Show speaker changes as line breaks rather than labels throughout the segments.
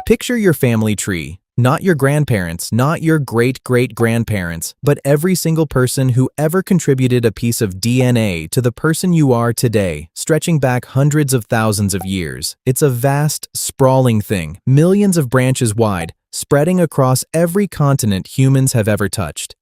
Picture your family tree, not your grandparents, not your great-great-grandparents, but every single person who ever contributed a piece of DNA to the person you are today, stretching back hundreds of thousands of years. It's a vast, sprawling thing, millions of branches wide, spreading across every continent humans have ever touched.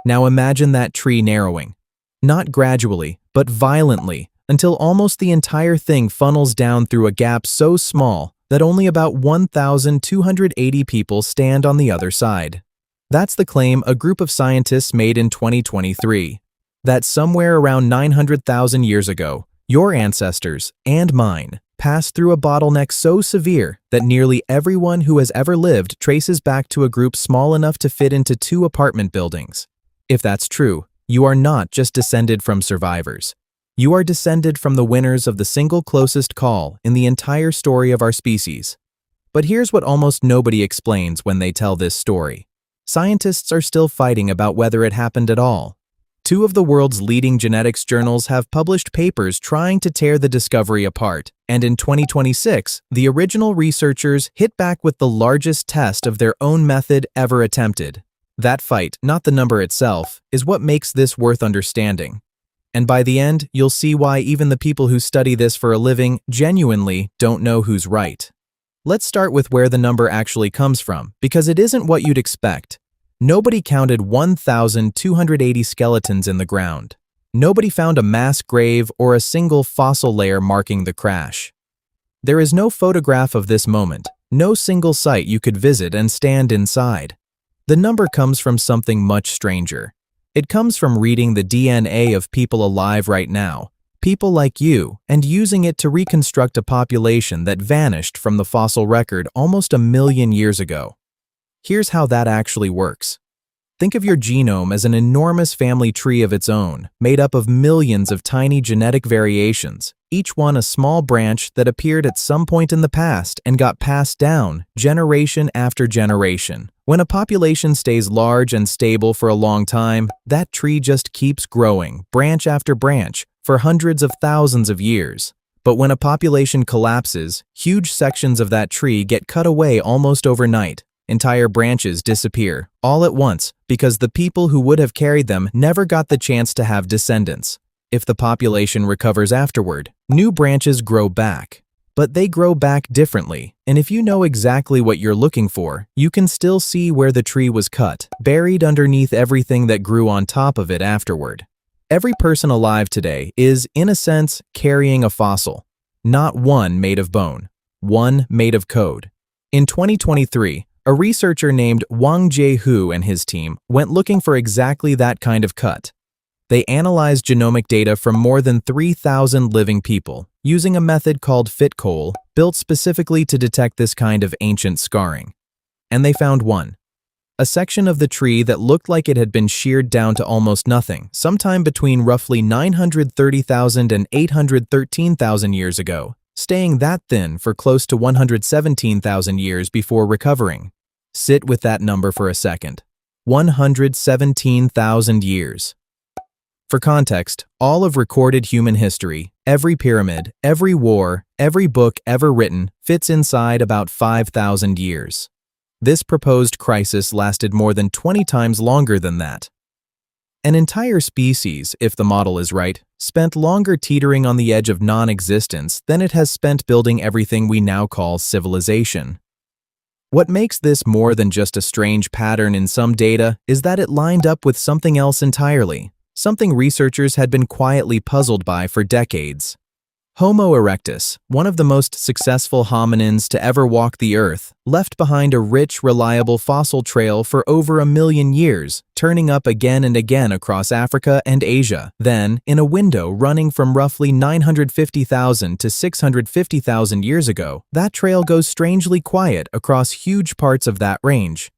Now imagine that tree narrowing. Not gradually, but violently, until almost the entire thing funnels down through a gap so small that only about 1,280 people stand on the other side. That's the claim a group of scientists made in 2023. That somewhere around 900,000 years ago, your ancestors, and mine, passed through a bottleneck so severe that nearly everyone who has ever lived traces back to a group small enough to fit into 2 apartment buildings. If that's true, you are not just descended from survivors. You are descended from the winners of the single closest call in the entire story of our species. But here's what almost nobody explains when they tell this story. Scientists are still fighting about whether it happened at all. 2 of the world's leading genetics journals have published papers trying to tear the discovery apart, and in 2026, the original researchers hit back with the largest test of their own method ever attempted. That fight, not the number itself, is what makes this worth understanding. And by the end, you'll see why even the people who study this for a living genuinely don't know who's right. Let's start with where the number actually comes from, because it isn't what you'd expect. Nobody counted 1,280 skeletons in the ground. Nobody found a mass grave or a single fossil layer marking the crash. There is no photograph of this moment, no single site you could visit and stand inside. The number comes from something much stranger. It comes from reading the DNA of people alive right now, people like you, and using it to reconstruct a population that vanished from the fossil record almost 1 million years ago. Here's how that actually works. Think of your genome as an enormous family tree of its own, made up of millions of tiny genetic variations, each one a small branch that appeared at some point in the past and got passed down generation after generation. When a population stays large and stable for a long time, that tree just keeps growing, branch after branch, for hundreds of thousands of years. But when a population collapses, huge sections of that tree get cut away almost overnight. Entire branches disappear, all at once, because the people who would have carried them never got the chance to have descendants. If the population recovers afterward, new branches grow back. But they grow back differently, and if you know exactly what you're looking for, you can still see where the tree was cut, buried underneath everything that grew on top of it afterward. Every person alive today is, in a sense, carrying a fossil. Not one made of bone, one made of code. In 2023, a researcher named Wang Jiehu and his team went looking for exactly that kind of cut. They analyzed genomic data from more than 3,000 living people, using a method called FitCoal, built specifically to detect this kind of ancient scarring. And they found one. A section of the tree that looked like it had been sheared down to almost nothing, sometime between roughly 930,000 and 813,000 years ago, staying that thin for close to 117,000 years before recovering. Sit with that number for a second. 117,000 years. For context, all of recorded human history, every pyramid, every war, every book ever written, fits inside about 5,000 years. This proposed crisis lasted more than 20 times longer than that. An entire species, if the model is right, spent longer teetering on the edge of non-existence than it has spent building everything we now call civilization. What makes this more than just a strange pattern in some data is that it lined up with something else entirely. Something researchers had been quietly puzzled by for decades. Homo erectus, one of the most successful hominins to ever walk the earth, left behind a rich, reliable fossil trail for over 1 million years, turning up again and again across Africa and Asia. Then, in a window running from roughly 950,000 to 650,000 years ago, that trail goes strangely quiet across huge parts of that range.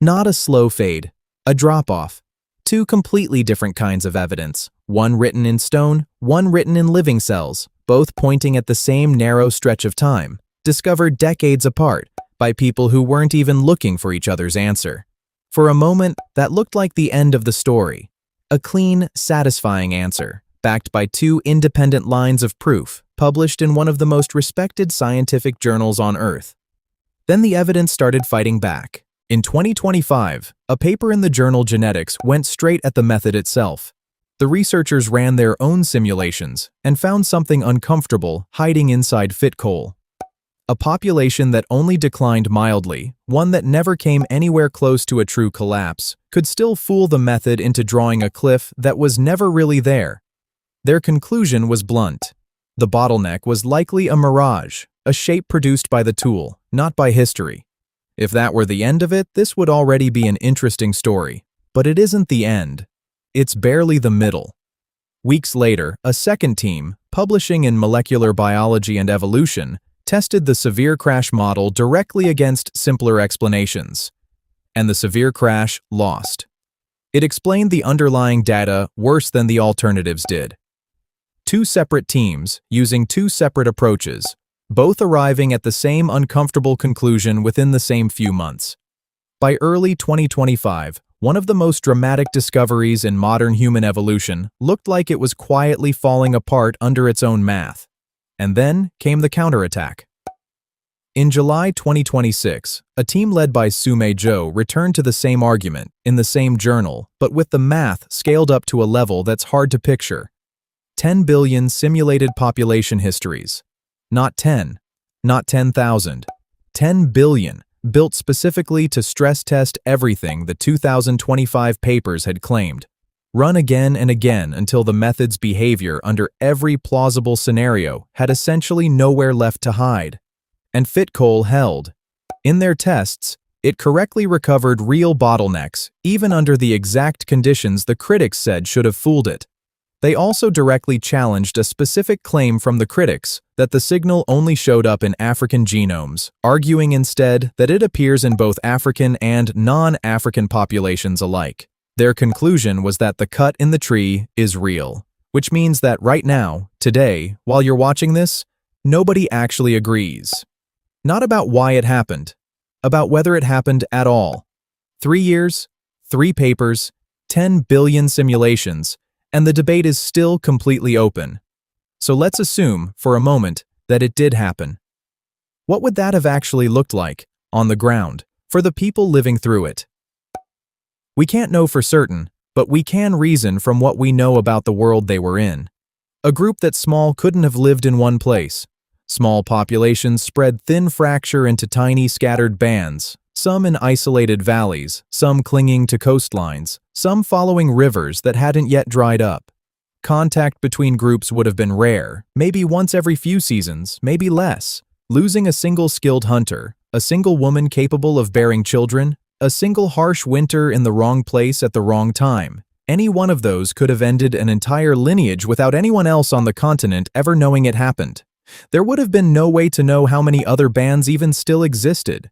Not a slow fade, a drop-off. 2 completely different kinds of evidence, one written in stone, one written in living cells, both pointing at the same narrow stretch of time, discovered decades apart by people who weren't even looking for each other's answer. For a moment, that looked like the end of the story. A clean, satisfying answer, backed by 2 independent lines of proof, published in one of the most respected scientific journals on Earth. Then the evidence started fighting back. In 2025, a paper in the journal Genetics went straight at the method itself. The researchers ran their own simulations and found something uncomfortable hiding inside fit coal. A population that only declined mildly, one that never came anywhere close to a true collapse, could still fool the method into drawing a cliff that was never really there. Their conclusion was blunt. The bottleneck was likely a mirage, a shape produced by the tool, not by history. If that were the end of it, this would already be an interesting story. But it isn't the end. It's barely the middle. Weeks later, a second team, publishing in Molecular Biology and Evolution, tested the severe crash model directly against simpler explanations. And the severe crash lost. It explained the underlying data worse than the alternatives did. Two separate teams, using two separate approaches, both arriving at the same uncomfortable conclusion within the same few months. By early 2025, one of the most dramatic discoveries in modern human evolution looked like it was quietly falling apart under its own math. And then came the counterattack. In July 2026, a team led by Sume Zhou returned to the same argument, in the same journal, but with the math scaled up to a level that's hard to picture. 10 billion simulated population histories. Not 10, not 10,000. 10 billion, built specifically to stress test everything the 2025 papers had claimed. Run again and again until the method's behavior under every plausible scenario had essentially nowhere left to hide. And Fitcoal held. In their tests, it correctly recovered real bottlenecks, even under the exact conditions the critics said should have fooled it. They also directly challenged a specific claim from the critics that the signal only showed up in African genomes, arguing instead that it appears in both African and non-African populations alike. Their conclusion was that the cut in the tree is real, which means that right now, today, while you're watching this, nobody actually agrees. Not about why it happened, about whether it happened at all. 3 years, 3 papers, 10 billion simulations, and the debate is still completely open. So let's assume, for a moment, that it did happen. What would that have actually looked like, on the ground, for the people living through it? We can't know for certain, but we can reason from what we know about the world they were in. A group that small couldn't have lived in one place. Small populations spread thin fracture into tiny scattered bands, some in isolated valleys, some clinging to coastlines, some following rivers that hadn't yet dried up. Contact between groups would have been rare, maybe once every few seasons, maybe less. Losing a single skilled hunter, a single woman capable of bearing children, a single harsh winter in the wrong place at the wrong time. Any one of those could have ended an entire lineage without anyone else on the continent ever knowing it happened. There would have been no way to know how many other bands even still existed.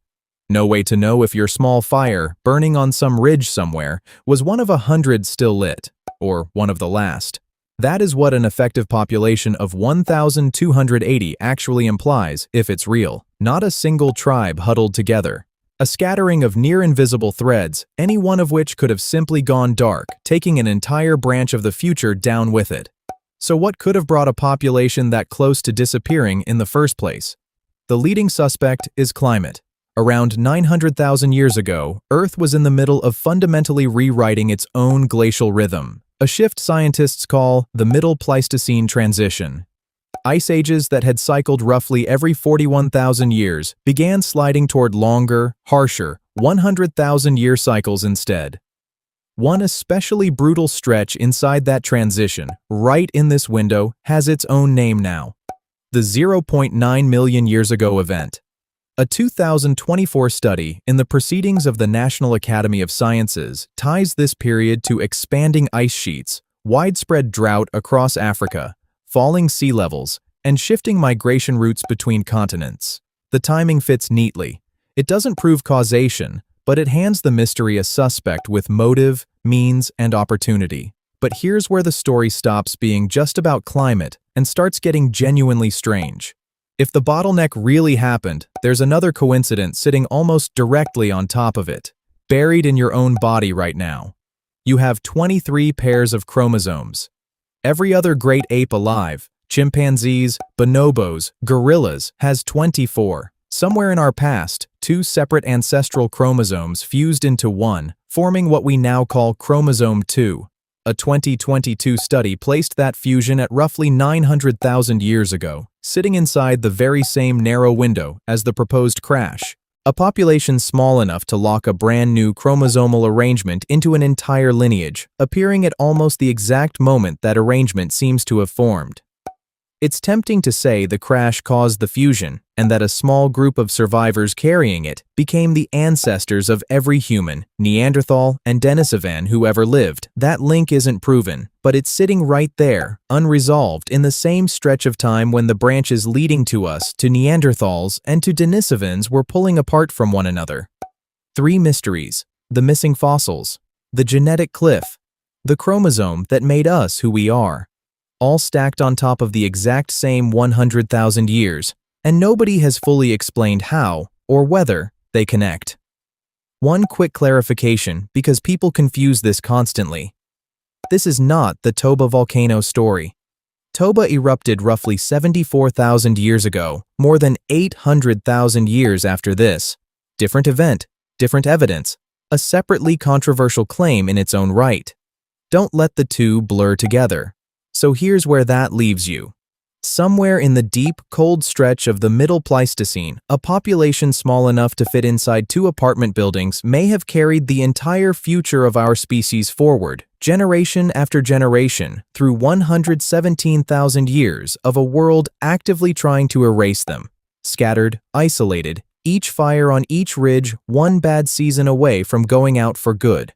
No way to know if your small fire, burning on some ridge somewhere, was one of 100 still lit, or one of the last. That is what an effective population of 1,280 actually implies if it's real, not a single tribe huddled together. A scattering of near-invisible threads, any one of which could have simply gone dark, taking an entire branch of the future down with it. So what could have brought a population that close to disappearing in the first place? The leading suspect is climate. Around 900,000 years ago, Earth was in the middle of fundamentally rewriting its own glacial rhythm, a shift scientists call the Middle Pleistocene transition. Ice ages that had cycled roughly every 41,000 years began sliding toward longer, harsher, 100,000-year cycles instead. One especially brutal stretch inside that transition, right in this window, has its own name now. The 0.9 million years ago event. A 2024 study in the Proceedings of the National Academy of Sciences ties this period to expanding ice sheets, widespread drought across Africa, falling sea levels, and shifting migration routes between continents. The timing fits neatly. It doesn't prove causation, but it hands the mystery a suspect with motive, means, and opportunity. But here's where the story stops being just about climate and starts getting genuinely strange. If the bottleneck really happened, there's another coincidence sitting almost directly on top of it, buried in your own body right now. You have 23 pairs of chromosomes. Every other great ape alive, chimpanzees, bonobos, gorillas, has 24. Somewhere in our past, two separate ancestral chromosomes fused into one, forming what we now call chromosome 2. A 2022 study placed that fusion at roughly 900,000 years ago, sitting inside the very same narrow window as the proposed crash. A population small enough to lock a brand new chromosomal arrangement into an entire lineage, appearing at almost the exact moment that arrangement seems to have formed. It's tempting to say the crash caused the fusion, and that a small group of survivors carrying it became the ancestors of every human, Neanderthal, and Denisovan who ever lived. That link isn't proven, but it's sitting right there, unresolved, in the same stretch of time when the branches leading to us, to Neanderthals, and to Denisovans were pulling apart from one another. Three mysteries: the missing fossils, the genetic cliff, the chromosome that made us who we are. All stacked on top of the exact same 100,000 years, and nobody has fully explained how or whether they connect. One quick clarification, because people confuse this constantly. This is not the Toba volcano story. Toba erupted roughly 74,000 years ago, more than 800,000 years after this. Different event, different evidence, a separately controversial claim in its own right. Don't let the two blur together. So here's where that leaves you. Somewhere in the deep, cold stretch of the Middle Pleistocene, a population small enough to fit inside two apartment buildings may have carried the entire future of our species forward, generation after generation, through 117,000 years of a world actively trying to erase them. Scattered, isolated, each fire on each ridge, one bad season away from going out for good.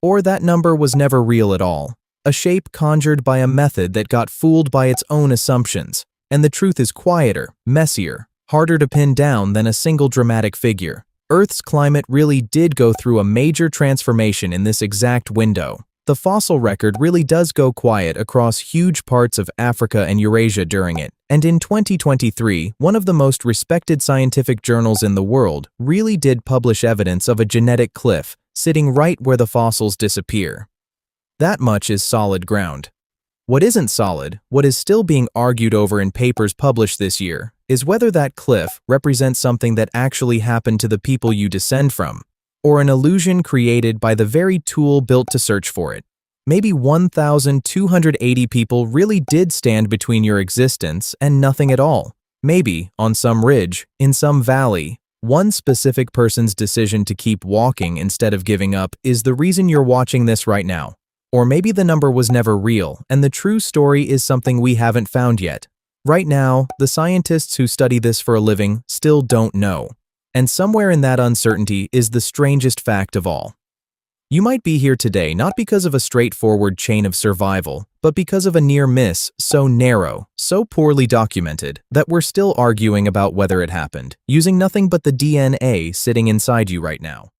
Or that number was never real at all. A shape conjured by a method that got fooled by its own assumptions, and the truth is quieter, messier, harder to pin down than a single dramatic figure. Earth's climate really did go through a major transformation in this exact window. The fossil record really does go quiet across huge parts of Africa and Eurasia during it, and in 2023, one of the most respected scientific journals in the world really did publish evidence of a genetic cliff sitting right where the fossils disappear. That much is solid ground. What isn't solid, what is still being argued over in papers published this year, is whether that cliff represents something that actually happened to the people you descend from, or an illusion created by the very tool built to search for it. Maybe 1,280 people really did stand between your existence and nothing at all. Maybe, on some ridge, in some valley, one specific person's decision to keep walking instead of giving up is the reason you're watching this right now. Or maybe the number was never real, and the true story is something we haven't found yet. Right now, the scientists who study this for a living still don't know. And somewhere in that uncertainty is the strangest fact of all. You might be here today not because of a straightforward chain of survival, but because of a near miss so narrow, so poorly documented, that we're still arguing about whether it happened, using nothing but the DNA sitting inside you right now.